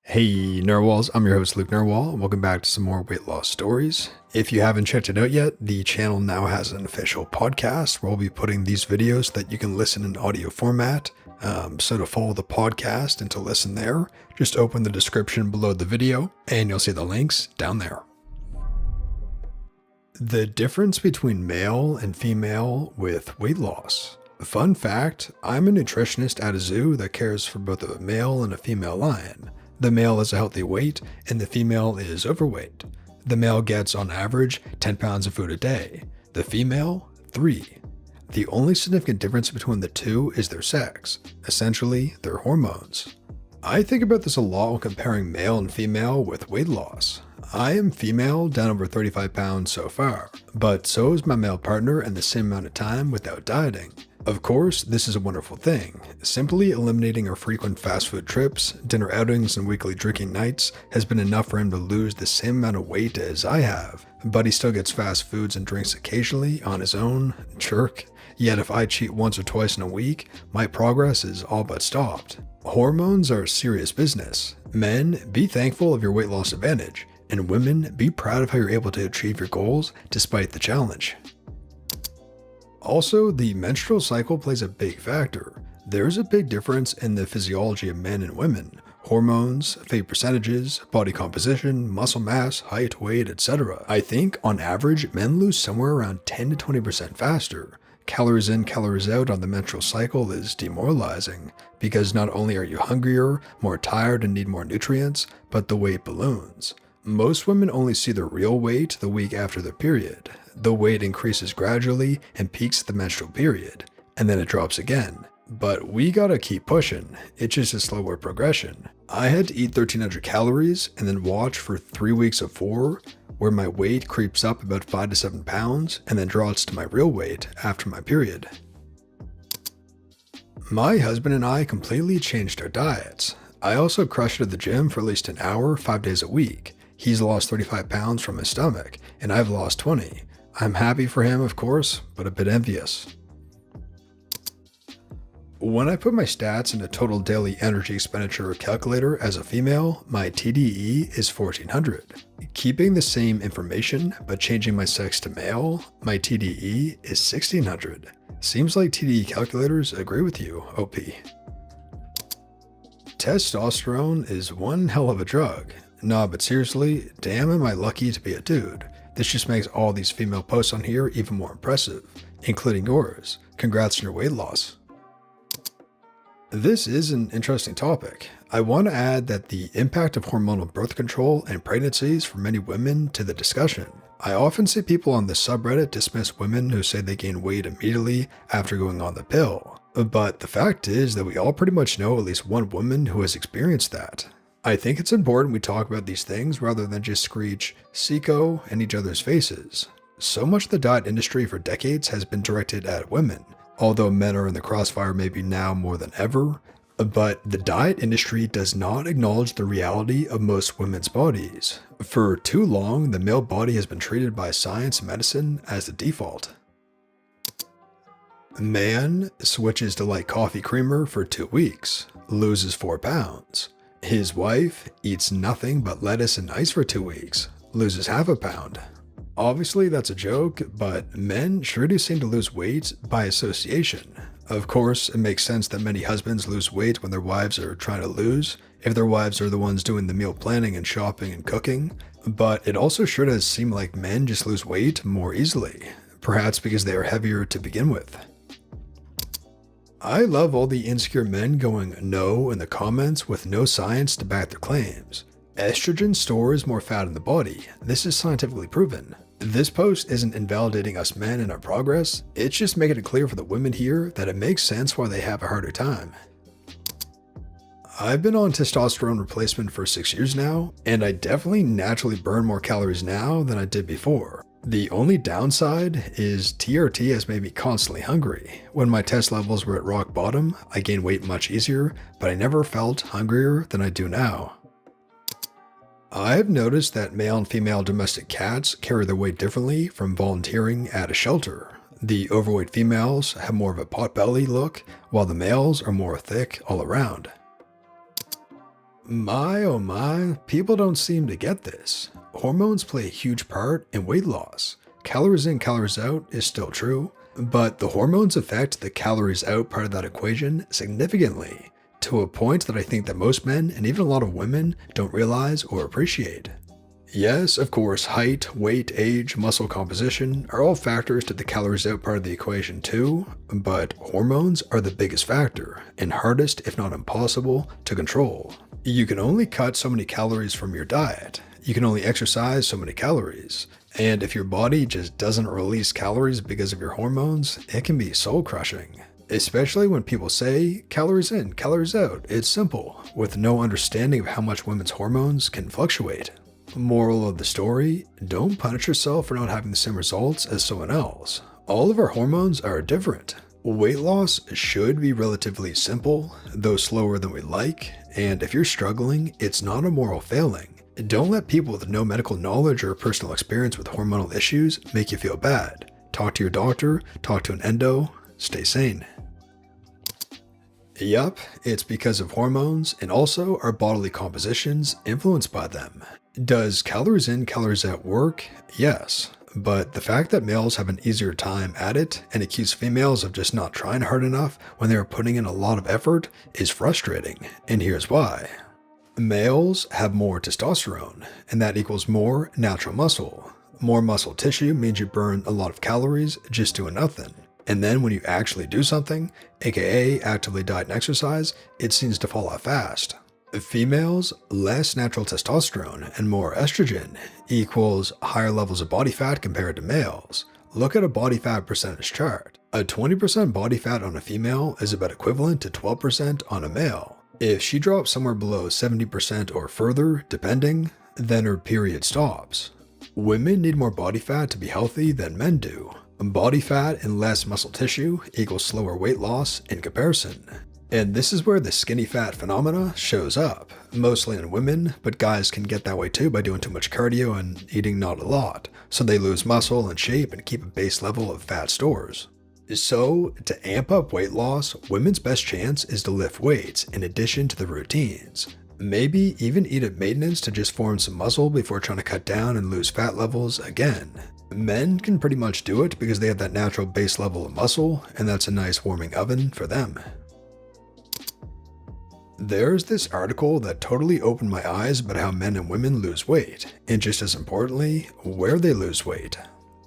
Hey Narwhals, I'm your host Luke Narwhal, and welcome back to some more weight loss stories. If you haven't checked it out yet, the channel now has an official podcast where we'll be putting these videos so that you can listen in audio format. So to follow the podcast and to listen there, just open the description below the video and you'll see the links down there. The difference between male and female with weight loss. Fun fact, I'm a nutritionist at a zoo that cares for both a male and a female lion. The male is a healthy weight, and the female is overweight. The male gets, on average, 10 pounds of food a day. The female, 3. The only significant difference between the two is their sex, essentially their hormones. I think about this a lot when comparing male and female with weight loss. I am female, down over 35 pounds so far, but so is my male partner in the same amount of time without dieting. Of course, this is a wonderful thing. Simply eliminating our frequent fast food trips, dinner outings, and weekly drinking nights has been enough for him to lose the same amount of weight as I have. But he still gets fast foods and drinks occasionally on his own. Jerk. Yet if I cheat once or twice in a week, my progress is all but stopped. Hormones are serious business. Men, be thankful of your weight loss advantage. And women, be proud of how you're able to achieve your goals despite the challenge. Also, the menstrual cycle plays a big factor. There's a big difference in the physiology of men and women. Hormones, fat percentages, body composition, muscle mass, height, weight, etc. I think, on average, men lose somewhere around 10 to 20% faster. Calories in, calories out on the menstrual cycle is demoralizing, because not only are you hungrier, more tired, and need more nutrients, but the weight balloons. Most women only see their real weight the week after their period. The weight increases gradually and peaks at the menstrual period, and then it drops again. But we gotta keep pushing, it's just a slower progression. I had to eat 1300 calories and then watch for 3 weeks of 4, where my weight creeps up about 5 to 7 pounds and then drops to my real weight after my period. My husband and I completely changed our diets. I also crushed it at the gym for at least an hour, 5 days a week. He's lost 35 pounds from his stomach, and I've lost 20. I'm happy for him, of course, but a bit envious. When I put my stats in a total daily energy expenditure calculator as a female, my TDE is 1400. Keeping the same information, but changing my sex to male, my TDE is 1600. Seems like TDE calculators agree with you, OP. Testosterone is one hell of a drug. Nah, but seriously, damn am I lucky to be a dude. This just makes all these female posts on here even more impressive, including yours. Congrats on your weight loss. This is an interesting topic. I want to add that the impact of hormonal birth control and pregnancies for many women to the discussion. I often see people on this subreddit dismiss women who say they gain weight immediately after going on the pill. But the fact is that we all pretty much know at least one woman who has experienced that. I think it's important we talk about these things rather than just screech "Seco" in each other's faces. So much of the diet industry for decades has been directed at women, although men are in the crossfire maybe now more than ever. But the diet industry does not acknowledge the reality of most women's bodies. For too long, the male body has been treated by science and medicine as the default. Man switches to light coffee creamer for 2 weeks, loses 4 pounds. His wife eats nothing but lettuce and ice for 2 weeks, loses half a pound. Obviously that's a joke, but men sure do seem to lose weight by association. Of course, it makes sense that many husbands lose weight when their wives are trying to lose, if their wives are the ones doing the meal planning and shopping and cooking, but it also sure does seem like men just lose weight more easily, perhaps because they are heavier to begin with. I love all the insecure men going no in the comments with no science to back their claims. Estrogen stores more fat in the body. This is scientifically proven. This post isn't invalidating us men and our progress, it's just making it clear for the women here that it makes sense why they have a harder time. I've been on testosterone replacement for 6 years now, and I definitely naturally burn more calories now than I did before. The only downside is TRT has made me constantly hungry. When my test levels were at rock bottom, I gained weight much easier, but I never felt hungrier than I do now. I've noticed that male and female domestic cats carry their weight differently from volunteering at a shelter. The overweight females have more of a potbelly look, while the males are more thick all around. My oh my, people don't seem to get this. Hormones play a huge part in weight loss. Calories in, calories out is still true, but the hormones affect the calories out part of that equation significantly, to a point that I think that most men and even a lot of women don't realize or appreciate. Yes, of course, height, weight, age, muscle composition are all factors to the calories out part of the equation too, but hormones are the biggest factor and hardest, if not impossible, to control. You can only cut so many calories from your diet. You can only exercise so many calories. And if your body just doesn't release calories because of your hormones, it can be soul crushing. Especially when people say, calories in, calories out, it's simple, with no understanding of how much women's hormones can fluctuate. Moral of the story, don't punish yourself for not having the same results as someone else. All of our hormones are different. Weight loss should be relatively simple, though slower than we like, and if you're struggling, it's not a moral failing. Don't let people with no medical knowledge or personal experience with hormonal issues make you feel bad. Talk to your doctor, talk to an endo, stay sane. Yup, it's because of hormones and also our bodily compositions influenced by them. Does calories in, calories out work? Yes. But the fact that males have an easier time at it and accuse females of just not trying hard enough when they are putting in a lot of effort is frustrating, and here's why. Males have more testosterone, and that equals more natural muscle. More muscle tissue means you burn a lot of calories just doing nothing. And then when you actually do something, aka actively diet and exercise, it seems to fall off fast. Females, less natural testosterone and more estrogen equals higher levels of body fat compared to males. Look at a body fat percentage chart. A 20% body fat on a female is about equivalent to 12% on a male. If she drops somewhere below 70% or further, depending, then her period stops. Women need more body fat to be healthy than men do. Body fat and less muscle tissue equals slower weight loss in comparison. And this is where the skinny fat phenomena shows up, mostly in women, but guys can get that way too by doing too much cardio and eating not a lot, so they lose muscle and shape and keep a base level of fat stores. So, to amp up weight loss, women's best chance is to lift weights in addition to the routines. Maybe even eat at maintenance to just form some muscle before trying to cut down and lose fat levels again. Men can pretty much do it because they have that natural base level of muscle, and that's a nice warming oven for them. There's this article that totally opened my eyes about how men and women lose weight, and just as importantly, where they lose weight.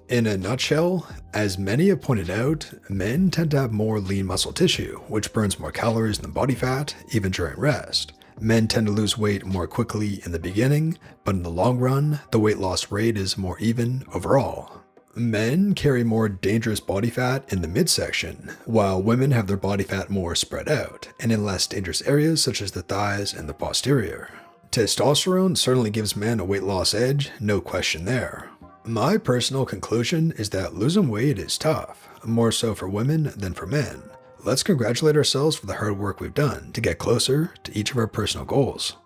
In a nutshell, as many have pointed out, men tend to have more lean muscle tissue, which burns more calories than body fat, even during rest. Men tend to lose weight more quickly in the beginning, but in the long run, the weight loss rate is more even overall. Men carry more dangerous body fat in the midsection, while women have their body fat more spread out, and in less dangerous areas such as the thighs and the posterior. Testosterone certainly gives men a weight loss edge, no question there. My personal conclusion is that losing weight is tough, more so for women than for men. Let's congratulate ourselves for the hard work we've done to get closer to each of our personal goals.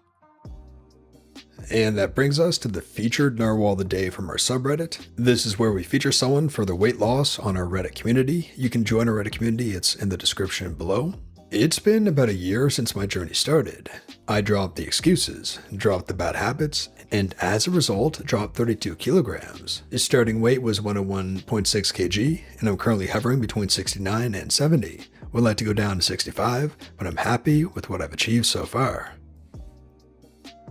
And that brings us to the featured narwhal of the day from our subreddit. This is where we feature someone for their weight loss on our Reddit community. You can join our Reddit community, it's in the description below. It's been about a year since my journey started. I dropped the excuses, dropped the bad habits, and as a result, dropped 32 kilograms. His starting weight was 101.6 kg, and I'm currently hovering between 69 and 70. Would like to go down to 65, but I'm happy with what I've achieved so far.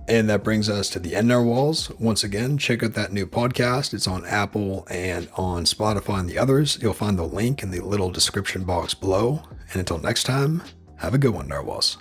And that brings us to the end narwhals. Once again, check out that new podcast. It's on Apple and on Spotify and the others. You'll find the link in the little description box below. And until next time, have a good one, narwhals.